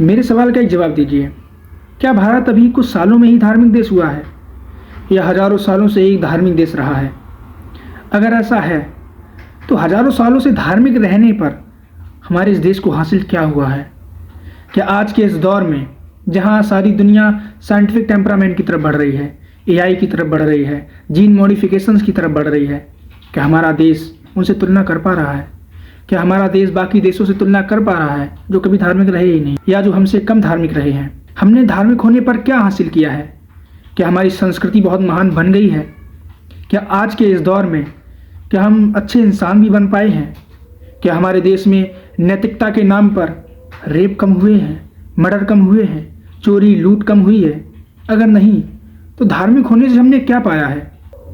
मेरे सवाल का एक जवाब दीजिए। क्या भारत अभी कुछ सालों में ही धार्मिक देश हुआ है या हजारों सालों से एक धार्मिक देश रहा है? अगर ऐसा है तो हजारों सालों से धार्मिक रहने पर हमारे इस देश को हासिल क्या हुआ है? क्या आज के इस दौर में जहां सारी दुनिया साइंटिफिक टेम्परामेंट की तरफ बढ़ रही है, एआई की तरफ बढ़ रही है, जीन मॉडिफिकेशंस की तरफ बढ़ रही है, क्या हमारा देश उनसे तुलना कर पा रहा है? क्या हमारा देश बाकी देशों से तुलना कर पा रहा है जो कभी धार्मिक रहे ही नहीं या जो हमसे कम धार्मिक रहे हैं? हमने धार्मिक होने पर क्या हासिल किया है? क्या हमारी संस्कृति बहुत महान बन गई है? क्या आज के इस दौर में क्या हम अच्छे इंसान भी बन पाए हैं? क्या हमारे देश में नैतिकता के नाम पर रेप कम हुए हैं, मर्डर कम हुए हैं, चोरी लूट कम हुई है? अगर नहीं तो धार्मिक होने से हमने क्या पाया है?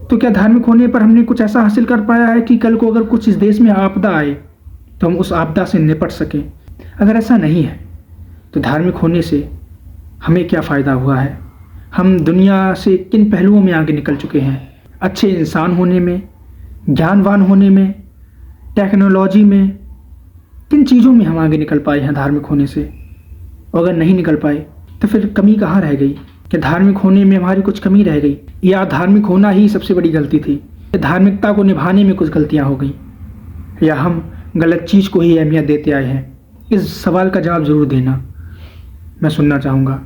तो क्या धार्मिक होने पर हमने कुछ ऐसा हासिल कर पाया है कि कल को अगर कुछ इस देश में आपदा आए तो हम उस आपदा से निपट सकें? अगर ऐसा नहीं है तो धार्मिक होने से हमें क्या फ़ायदा हुआ है? हम दुनिया से किन पहलुओं में आगे निकल चुके हैं? अच्छे इंसान होने में, ज्ञानवान होने में, टेक्नोलॉजी में, किन चीज़ों में हम आगे निकल पाए हैं धार्मिक होने से? और अगर नहीं निकल पाए तो फिर कमी कहाँ रह गई? कि धार्मिक होने में हमारी कुछ कमी रह गई या धार्मिक होना ही सबसे बड़ी गलती थी? धार्मिकता को निभाने में कुछ गलतियाँ हो गई या हम गलत चीज़ को ही अहमियत देते आए हैं? इस सवाल का जवाब ज़रूर देना, मैं सुनना चाहूँगा।